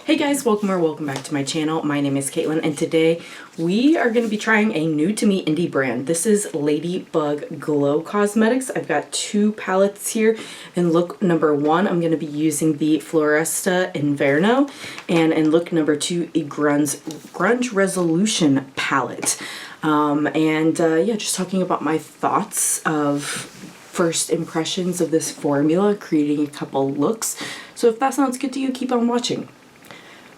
Hey guys, welcome back to my channel. My name is Caitlin and today we are going to be trying a new to me indie brand. This is Ladybug Glow Cosmetics. I've got two palettes here. In look number one, I'm going to be using the Floresta Inverno, and in look number two, a Grunge Resolution palette. Yeah, just talking about my thoughts of first impressions of this formula, creating a couple looks. So if that sounds good to you, keep on watching.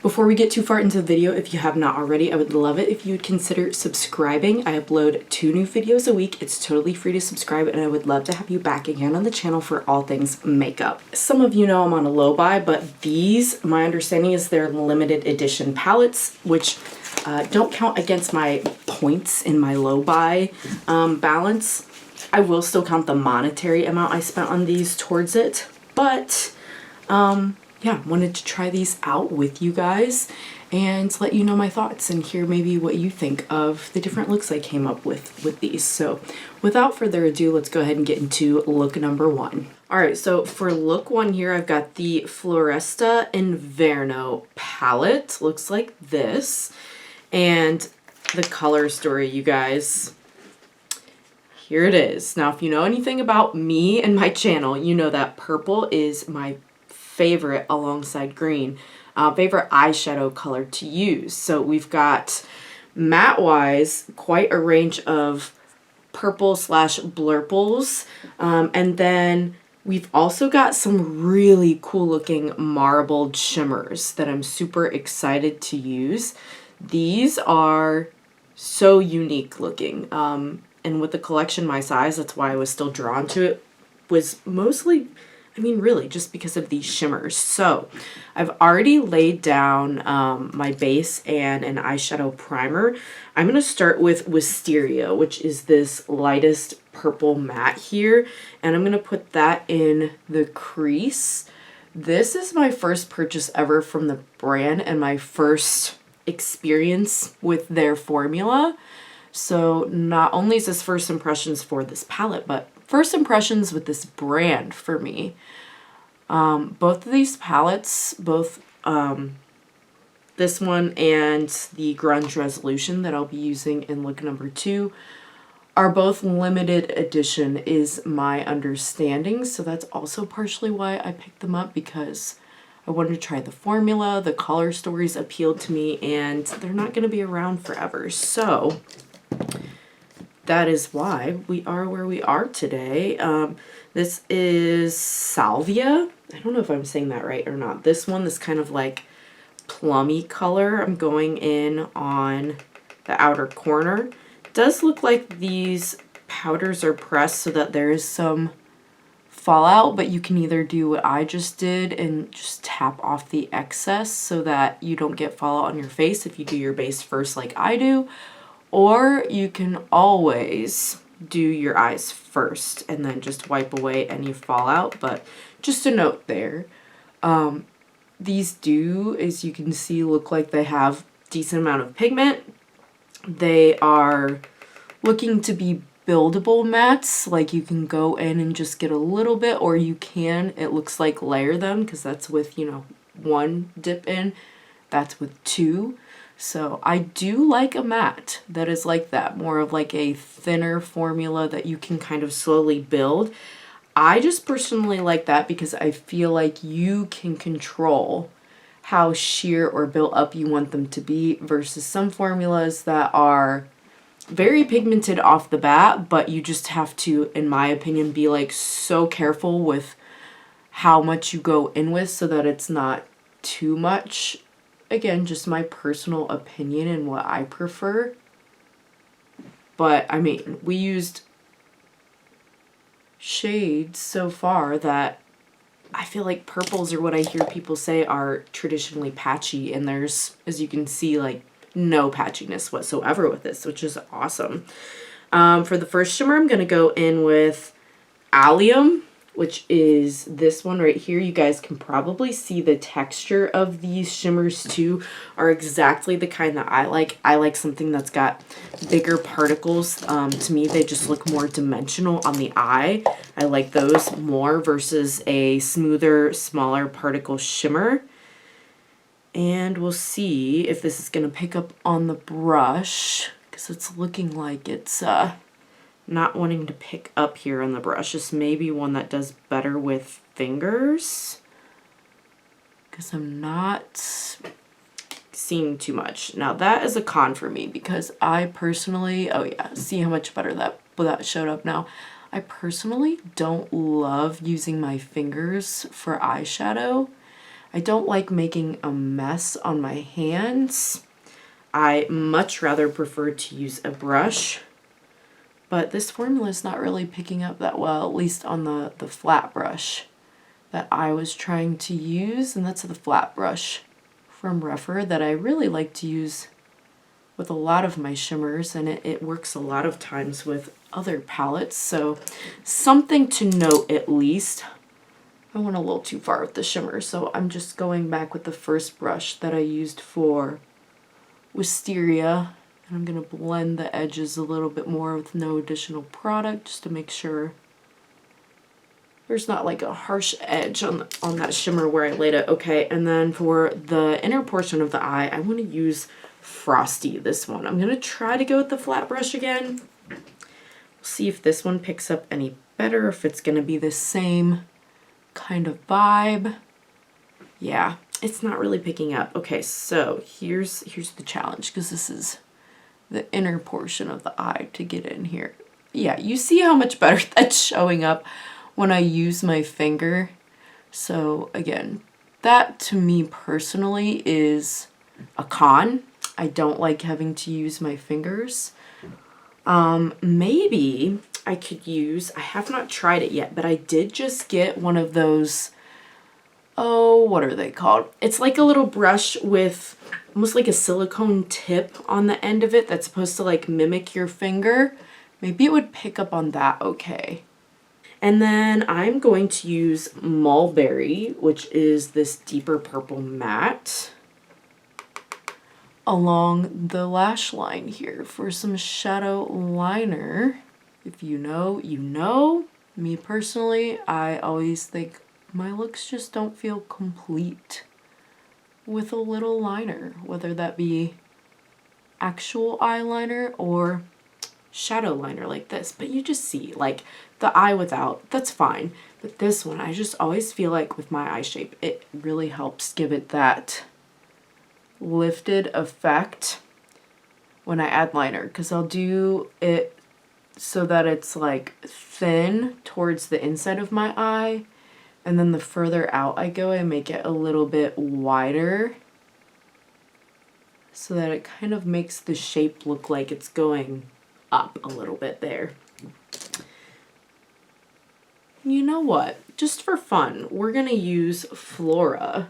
Before we get too far into the video, if you have not already, I would love it if you would consider subscribing. I upload 2 new videos a week. It's totally free to subscribe, and I would love to have you back again on the channel for all things makeup. Some of you know I'm on a low buy, but these, my understanding is they're limited edition palettes, which don't count against my points in my low buy balance. I will still count the monetary amount I spent on these towards it, but yeah, wanted to try these out with you guys and let you know my thoughts and hear maybe what you think of the different looks I came up with these. So without further ado, let's go ahead and get into look number one. All right, so for look one here, I've got the Floresta Inverno palette. Looks like this. And the color story, you guys. Here it is. Now, if you know anything about me and my channel, you know that purple is my favorite alongside green, favorite eyeshadow color to use. So we've got matte wise quite a range of purple slash blurples, and then we've also got some really cool looking marbled shimmers that I'm super excited to use. These are so unique looking, and with the collection my size, that's why I was still drawn to it, was mostly, I mean, really, just because of these shimmers. So I've already laid down my base and an eyeshadow primer. I'm going to start with Wisteria, which is this lightest purple matte here. And I'm going to put that in the crease. This is my first purchase ever from the brand and my first experience with their formula. So not only is this first impressions for this palette, but first impressions with this brand for me. Both of these palettes, both this one and the Grunge Resolution that I'll be using in look number two, are both limited edition is my understanding. So that's also partially why I picked them up, because I wanted to try the formula, the color stories appealed to me, and they're not going to be around forever. So that is why we are where we are today. This is Salvia. I don't know if I'm saying that right or not. This one, this kind of like plummy color. I'm going in on the outer corner. It does look like these powders are pressed so that there is some fallout, but you can either do what I just did and just tap off the excess so that you don't get fallout on your face if you do your base first like I do. Or you can always do your eyes first and then just wipe away any fallout. But just a note there, these do, as you can see, look like they have decent amount of pigment. They are looking to be buildable mattes, like you can go in and just get a little bit, or you can, it looks like, layer them, because that's with, you know, one dip in, that's with two. So I do like a matte that is like that, more of like a thinner formula that you can kind of slowly build. I just personally like that because I feel like you can control how sheer or built up you want them to be versus some formulas that are very pigmented off the bat, but you just have to, in my opinion, be like so careful with how much you go in with so that it's not too much. Again, just my personal opinion and what I prefer. But, I mean, we used shades so far that I feel like purples are what I hear people say are traditionally patchy. And there's, as you can see, like no patchiness whatsoever with this, which is awesome. For the first shimmer, I'm going to go in with Allium, which is this one right here. You guys can probably see the texture of these shimmers too are exactly the kind that I like. I like something that's got bigger particles. To me, they just look more dimensional on the eye. I like those more versus a smoother, smaller particle shimmer. And we'll see if this is going to pick up on the brush, because it's looking like it's not wanting to pick up here on the brush. This may be one that does better with fingers, because I'm not seeing too much. Now that is a con for me, because I personally, oh yeah, see how much better that showed up now. I personally don't love using my fingers for eyeshadow. I don't like making a mess on my hands. I much rather prefer to use a brush, but this formula is not really picking up that well, at least on the flat brush that I was trying to use, and that's the flat brush from Refer that I really like to use with a lot of my shimmers, and it works a lot of times with other palettes, so something to note at least. I went a little too far with the shimmer, so I'm just going back with the first brush that I used for Wisteria, and I'm going to blend the edges a little bit more with no additional product, just to make sure there's not like a harsh edge on that shimmer where I laid it. Okay, and then for the inner portion of the eye, I want to use Frosty, this one. I'm going to try to go with the flat brush again. We'll see if this one picks up any better, if it's going to be the same kind of vibe. Yeah, it's not really picking up. Okay, so here's the challenge, because this is the inner portion of the eye to get in here. Yeah, you see how much better that's showing up when I use my finger. So again, that to me personally is a con. I don't like having to use my fingers. Maybe I could use, I have not tried it yet, but I did just get one of those, oh, what are they called? It's like a little brush with almost like a silicone tip on the end of it that's supposed to like mimic your finger. Maybe it would pick up on that okay. And then I'm going to use Mulberry, which is this deeper purple matte, along the lash line here for some shadow liner. If you know, you know. Me personally, I always think my looks just don't feel complete with a little liner, whether that be actual eyeliner or shadow liner like this. But you just see, like, the eye without, that's fine. But this one, I just always feel like with my eye shape, it really helps give it that lifted effect when I add liner, because I'll do it so that it's like thin towards the inside of my eye, and then the further out I go, I make it a little bit wider so that it kind of makes the shape look like it's going up a little bit there. You know what? Just for fun, we're gonna use Flora,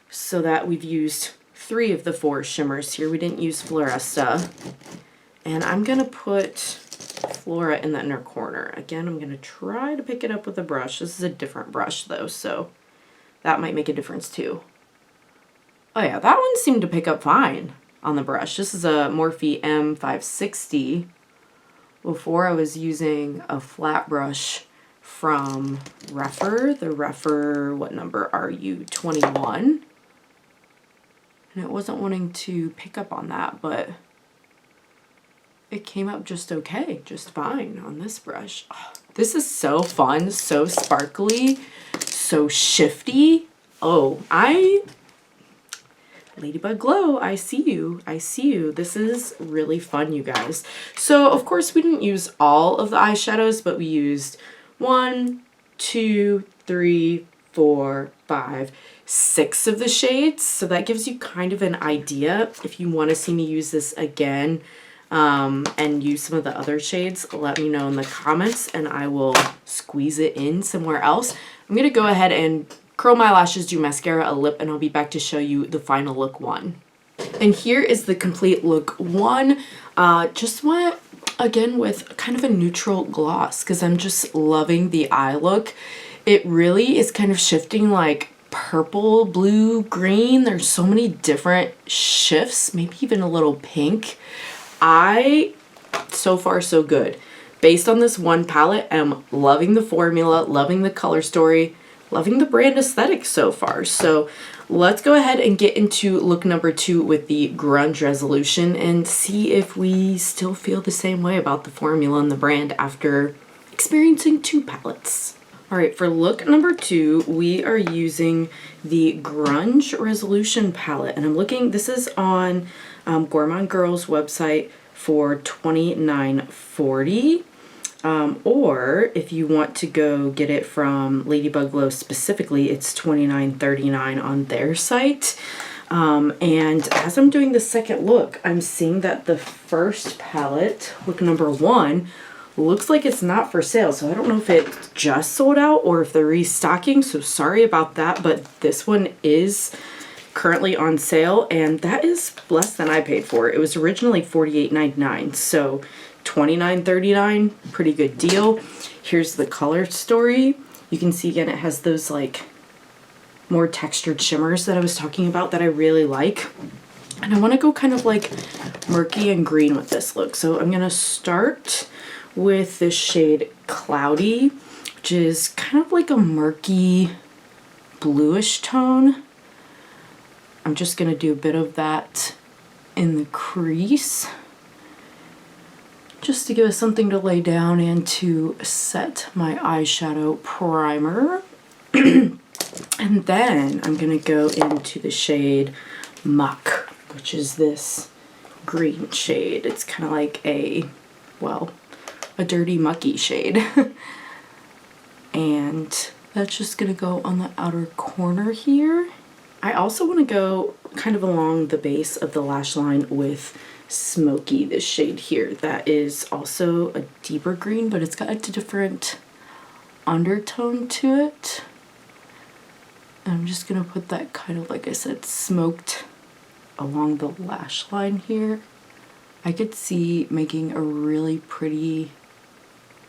so that we've used 3 of the 4 shimmers here. We didn't use Floresta. And I'm gonna put Flora in the inner corner. Again, I'm gonna try to pick it up with a brush. This is a different brush though, so that might make a difference too. Oh yeah, that one seemed to pick up fine on the brush. This is a Morphe M560. Before I was using a flat brush from Refer, the Refer, what number are you, 21? And it wasn't wanting to pick up on that, but it came up just okay, just fine on this brush. Oh, this is so fun, so sparkly, so shifty. Oh, Ladybug Glow, I see you. I see you. This is really fun, you guys. So, of course, we didn't use all of the eyeshadows, but we used 1, 2, 3, 4, 5, 6 of the shades. So that gives you kind of an idea. If you want to see me use this again and use some of the other shades, let me know in the comments and I will squeeze it in somewhere else. I'm going to go ahead and curl my lashes, do mascara, a lip, and I'll be back to show you the final look 1. And here is the complete look 1. Just went, again, with kind of a neutral gloss because I'm just loving the eye look. It really is kind of shifting like purple, blue, green. There's so many different shifts, maybe even a little pink. So far so good. Based on this one palette, I'm loving the formula, loving the color story, loving the brand aesthetic so far. So let's go ahead and get into look number 2 with the Grunge Resolution and see if we still feel the same way about the formula and the brand after experiencing 2 palettes. All right, for look number 2, we are using the Grunge Resolution palette, and I'm looking, this is on Gourmand Girl's website for $29.40. Or if you want to go get it from Ladybug Glow specifically, it's $29.39 on their site. And as I'm doing the second look, I'm seeing that the first palette, look number 1, looks like it's not for sale. So I don't know if it just sold out or if they're restocking. So sorry about that, but this one is currently on sale, and that is less than I paid for it. It was originally $48.99, so $29.39, pretty good deal. Here's the color story. You can see again it has those like more textured shimmers that I was talking about that I really like. And I want to go kind of like murky and green with this look. So I'm going to start with this shade Cloudy, which is kind of like a murky bluish tone. I'm just going to do a bit of that in the crease, just to give us something to lay down and to set my eyeshadow primer. And then I'm going to go into the shade Muck, which is this green shade. It's kind of like a, well, a dirty mucky shade. And that's just going to go on the outer corner here. I also want to go kind of along the base of the lash line with Smoky, this shade here. That is also a deeper green, but it's got a different undertone to it. And I'm just going to put that kind of, like I said, smoked along the lash line here. I could see making a really pretty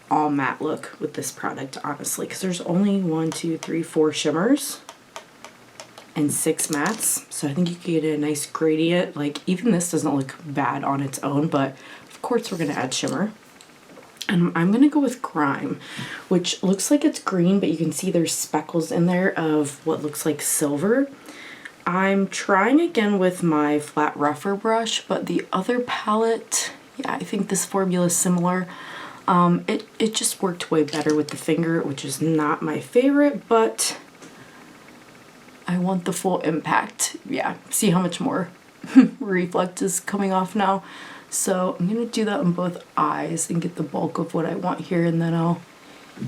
all matte look with this product, honestly, because there's only 1, 2, 3, 4 shimmers and 6 mattes, so I think you could get a nice gradient. Like, even this doesn't look bad on its own, but of course we're going to add shimmer. And I'm going to go with Grime, which looks like it's green, but you can see there's speckles in there of what looks like silver. I'm trying again with my flat rougher brush, but the other palette, yeah, I think this formula is similar. It just worked way better with the finger, which is not my favorite, but I want the full impact. Yeah, see how much more reflect is coming off now. So I'm going to do that on both eyes and get the bulk of what I want here, and then I'll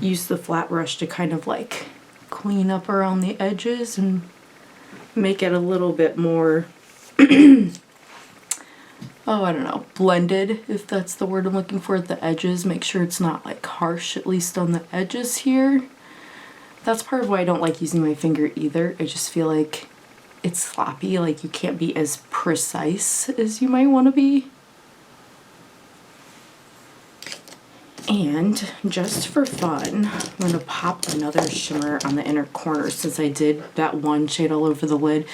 use the flat brush to kind of like clean up around the edges and make it a little bit more, oh, I don't know, blended, if that's the word I'm looking for, at the edges. Make sure it's not like harsh, at least on the edges here. That's part of why I don't like using my finger either. I just feel like it's sloppy, like you can't be as precise as you might want to be. And just for fun, I'm going to pop another shimmer on the inner corner since I did that one shade all over the lid,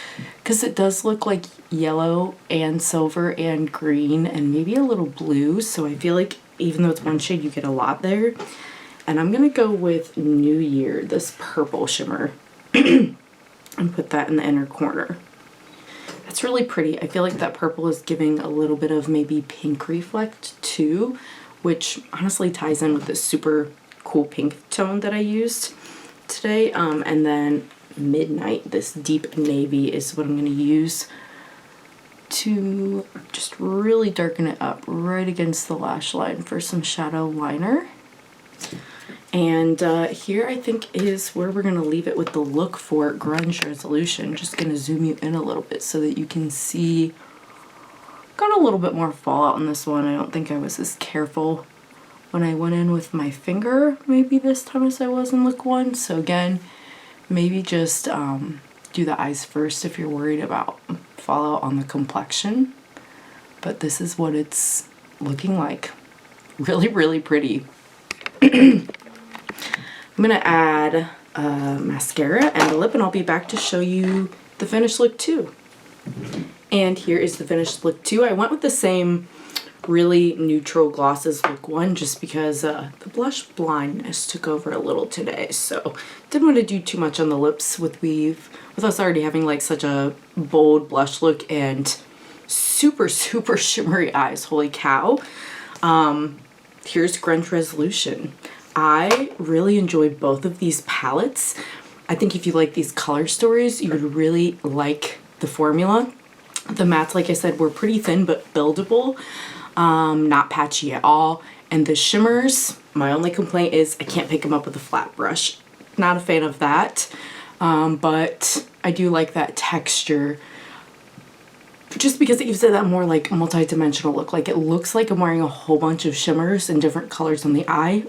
because it does look like yellow and silver and green and maybe a little blue, so I feel like even though it's one shade, you get a lot there. And I'm going to go with New Year, this purple shimmer, and put that in the inner corner. That's really pretty. I feel like that purple is giving a little bit of maybe pink reflect too, which honestly ties in with this super cool pink tone that I used today. And then Midnight, this deep navy, is what I'm going to use to just really darken it up right against the lash line for some shadow liner. And here I think is where we're going to leave it with the look for Grunge Resolution. Just going to zoom you in a little bit so that you can see. Got a little bit more fallout on this one. I don't think I was as careful when I went in with my finger maybe this time as I was in look 1. So again, maybe just do the eyes first if you're worried about fallout on the complexion. But this is what it's looking like. Really, really pretty. I'm going to add mascara and a lip, and I'll be back to show you the finished look too. And here is the finished look too. I went with the same really neutral glosses look one, just because the blush blindness took over a little today. So didn't want to do too much on the lips with us already having like such a bold blush look and super shimmery eyes. Holy cow. Here's Grunge Resolution. I really enjoyed both of these palettes. I think if you like these color stories, you would really like the formula. The mattes, like I said, were pretty thin but buildable, not patchy at all. And the shimmers, my only complaint is I can't pick them up with a flat brush. Not a fan of that, but I do like that texture, just because it gives it that more like multi-dimensional look. Like it looks like I'm wearing a whole bunch of shimmers in different colors on the eye,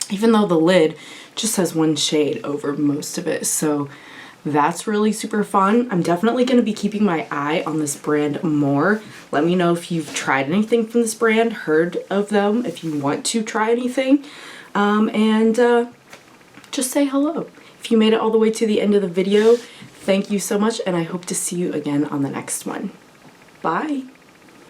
even though the lid just has one shade over most of it. So that's really super fun. I'm definitely going to be keeping my eye on this brand more. Let me know if you've tried anything from this brand, heard of them, if you want to try anything, and just say hello. If you made it all the way to the end of the video, thank you so much, and I hope to see you again on the next one. Bye!